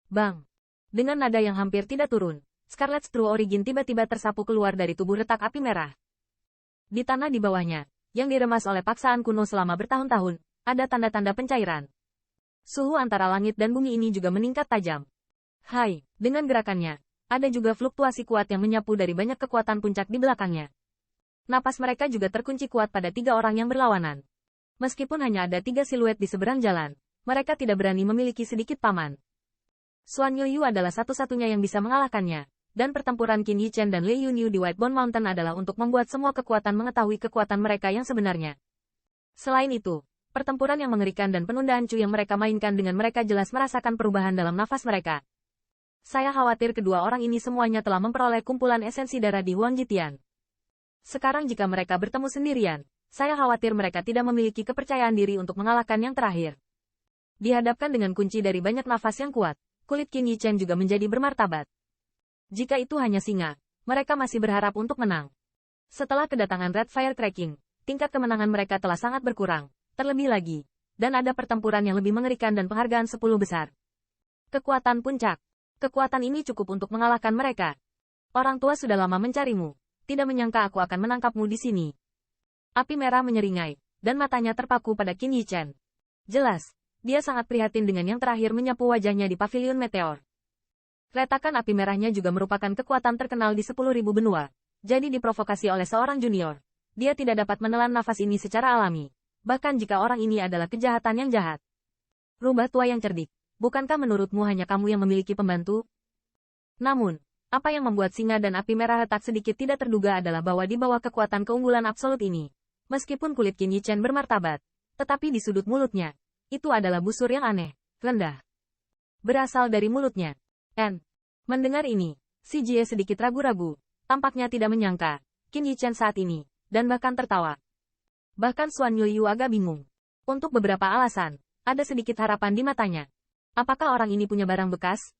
Bang! Dengan nada yang hampir tidak turun, Scarlet True Origin tiba-tiba tersapu keluar dari tubuh retak api merah. Di tanah di bawahnya, yang diremas oleh paksaan kuno selama bertahun-tahun, ada tanda-tanda pencairan. Suhu antara langit dan bumi ini juga meningkat tajam. Hai, dengan gerakannya, ada juga fluktuasi kuat yang menyapu dari banyak kekuatan puncak di belakangnya. Napas mereka juga terkunci kuat pada 3 orang yang berlawanan. Meskipun hanya ada 3 siluet di seberang jalan, mereka tidak berani memiliki sedikit paman. Xuan Yuyu adalah satu-satunya yang bisa mengalahkannya, dan pertempuran Qin Yichen dan Lei Yunyu di Whitebone Mountain adalah untuk membuat semua kekuatan mengetahui kekuatan mereka yang sebenarnya. Selain itu, pertempuran yang mengerikan dan penundaan Chu yang mereka mainkan dengan mereka jelas merasakan perubahan dalam nafas mereka. Saya khawatir kedua orang ini semuanya telah memperoleh kumpulan esensi darah di Huang Jitian. Sekarang jika mereka bertemu sendirian, saya khawatir mereka tidak memiliki kepercayaan diri untuk mengalahkan yang terakhir. Dihadapkan dengan kunci dari banyak nafas yang kuat, kulit Qin Yichen juga menjadi bermartabat. Jika itu hanya singa, mereka masih berharap untuk menang. Setelah kedatangan Red Fire Cracking, tingkat kemenangan mereka telah sangat berkurang, terlebih lagi, dan ada pertempuran yang lebih mengerikan dan penghargaan 10 besar. Kekuatan puncak. Kekuatan ini cukup untuk mengalahkan mereka. Orang tua sudah lama mencarimu, tidak menyangka aku akan menangkapmu di sini. Api merah menyeringai, dan matanya terpaku pada Qin Yichen. Jelas, dia sangat prihatin dengan yang terakhir menyapu wajahnya di pavilion meteor. Retakan api merahnya juga merupakan kekuatan terkenal di 10.000 benua, jadi diprovokasi oleh seorang junior. Dia tidak dapat menelan nafas ini secara alami, bahkan jika orang ini adalah kejahatan yang jahat. Rubah tua yang cerdik, bukankah menurutmu hanya kamu yang memiliki pembantu? Namun, apa yang membuat singa dan api merah retak sedikit tidak terduga adalah bahwa di bawah kekuatan keunggulan absolut ini, meskipun kulit Qin Yichen bermartabat, tetapi di sudut mulutnya, itu adalah busur yang aneh, rendah. Berasal dari mulutnya. Mendengar ini, si Jie sedikit ragu-ragu, tampaknya tidak menyangka, Qin Yichen saat ini, dan bahkan tertawa. Bahkan Xuan Yuyu agak bingung. Untuk beberapa alasan, ada sedikit harapan di matanya. Apakah orang ini punya barang bekas?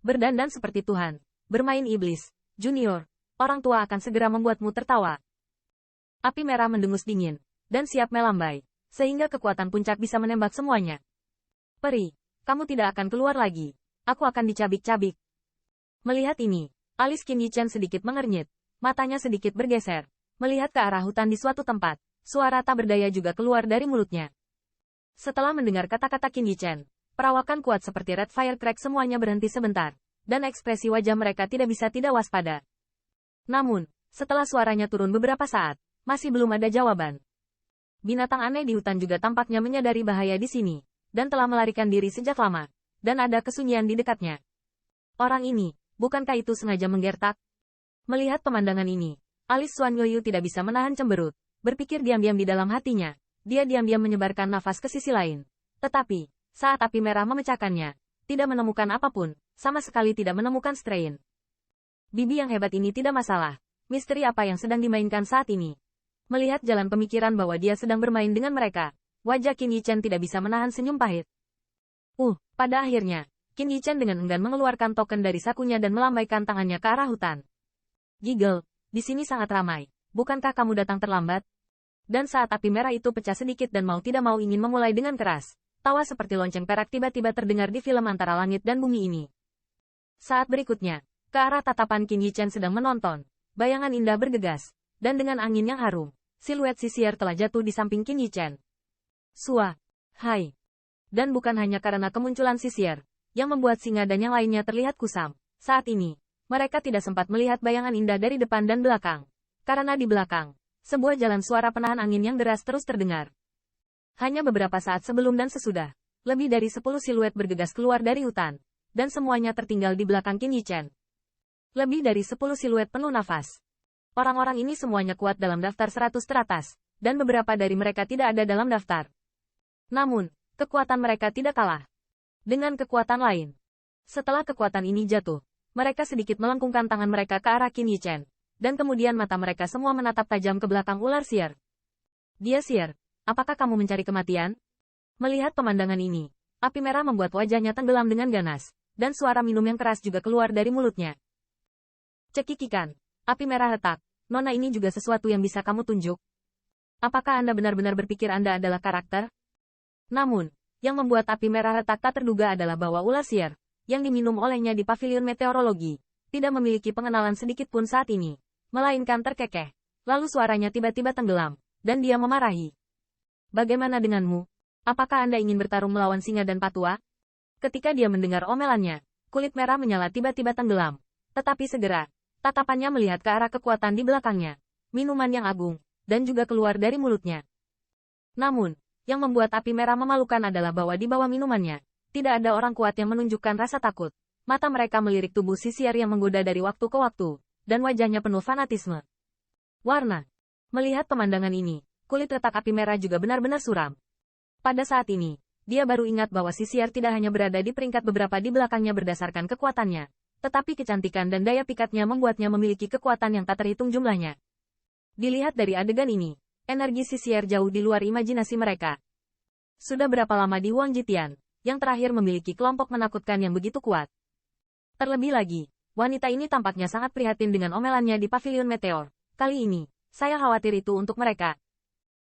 Berdandan seperti Tuhan, bermain iblis, junior, orang tua akan segera membuatmu tertawa. Api merah mendengus dingin, dan siap melambai, sehingga kekuatan puncak bisa menembak semuanya. Peri, kamu tidak akan keluar lagi. Aku akan dicabik-cabik. Melihat ini, alis Qin Yichen sedikit mengernyit, matanya sedikit bergeser, melihat ke arah hutan di suatu tempat, suara tak berdaya juga keluar dari mulutnya. Setelah mendengar kata-kata Qin Yichen, perawakan kuat seperti Red Fire Crack semuanya berhenti sebentar, dan ekspresi wajah mereka tidak bisa tidak waspada. Namun, setelah suaranya turun beberapa saat, masih belum ada jawaban. Binatang aneh di hutan juga tampaknya menyadari bahaya di sini, dan telah melarikan diri sejak lama, dan ada kesunyian di dekatnya. Orang ini, bukankah itu sengaja menggertak? Melihat pemandangan ini, alis Xuan Yuyu tidak bisa menahan cemberut, berpikir diam-diam di dalam hatinya. Dia diam-diam menyebarkan nafas ke sisi lain. Tetapi, saat api merah memecahkannya, tidak menemukan apapun, sama sekali tidak menemukan strain. Bibi yang hebat ini tidak masalah. Misteri apa yang sedang dimainkan saat ini? Melihat jalan pemikiran bahwa dia sedang bermain dengan mereka, wajah Qin Yichen tidak bisa menahan senyum pahit. Pada akhirnya, Qin Yichen dengan enggan mengeluarkan token dari sakunya dan melambaikan tangannya ke arah hutan. Giggle, di sini sangat ramai. Bukankah kamu datang terlambat? Dan saat api merah itu pecah sedikit dan mau tidak mau ingin memulai dengan keras, tawa seperti lonceng perak tiba-tiba terdengar di film antara langit dan bumi ini. Saat berikutnya, ke arah tatapan Qin Yichen sedang menonton, bayangan indah bergegas, dan dengan angin yang harum, siluet sisir telah jatuh di samping Qin Yichen. Hai. Dan bukan hanya karena kemunculan sisir, yang membuat singa dan yang lainnya terlihat kusam. Saat ini, mereka tidak sempat melihat bayangan indah dari depan dan belakang. Karena di belakang, sebuah jalan suara penahan angin yang deras terus terdengar. Hanya beberapa saat sebelum dan sesudah, lebih dari 10 siluet bergegas keluar dari hutan, dan semuanya tertinggal di belakang Qin Yichen. Lebih dari 10 siluet penuh nafas. Orang-orang ini semuanya kuat dalam daftar 100 teratas, dan beberapa dari mereka tidak ada dalam daftar. Namun, kekuatan mereka tidak kalah dengan kekuatan lain. Setelah kekuatan ini jatuh, mereka sedikit melengkungkan tangan mereka ke arah Qin Yichen, dan kemudian mata mereka semua menatap tajam ke belakang ular Seer. Dia Seer, apakah kamu mencari kematian? Melihat pemandangan ini, api merah membuat wajahnya tenggelam dengan ganas, dan suara minum yang keras juga keluar dari mulutnya. Cekikikan, api merah retak, nona ini juga sesuatu yang bisa kamu tunjuk. Apakah Anda benar-benar berpikir Anda adalah karakter? Namun, yang membuat api merah retak tak terduga adalah bahwa ular Seer, yang diminum olehnya di pavilion meteorologi, tidak memiliki pengenalan sedikit pun saat ini, melainkan terkekeh. Lalu suaranya tiba-tiba tenggelam, dan dia memarahi. Bagaimana denganmu? Apakah Anda ingin bertarung melawan singa dan patua? Ketika dia mendengar omelannya, kulit merah menyala tiba-tiba tenggelam. Tetapi segera, tatapannya melihat ke arah kekuatan di belakangnya. Minuman yang agung, dan juga keluar dari mulutnya. Namun, yang membuat api merah memalukan adalah bahwa di bawah minumannya, tidak ada orang kuat yang menunjukkan rasa takut. Mata mereka melirik tubuh sisiar yang menggoda dari waktu ke waktu, dan wajahnya penuh fanatisme. Warna. Melihat pemandangan ini, kulit retak api merah juga benar-benar suram. Pada saat ini, dia baru ingat bahwa sisiar tidak hanya berada di peringkat beberapa di belakangnya berdasarkan kekuatannya, tetapi kecantikan dan daya pikatnya membuatnya memiliki kekuatan yang tak terhitung jumlahnya. Dilihat dari adegan ini, energi sisiar jauh di luar imajinasi mereka. Sudah berapa lama di Huang Jitian, yang terakhir memiliki kelompok menakutkan yang begitu kuat. Terlebih lagi, wanita ini tampaknya sangat prihatin dengan omelannya di pavilion meteor. Kali ini, saya khawatir itu untuk mereka.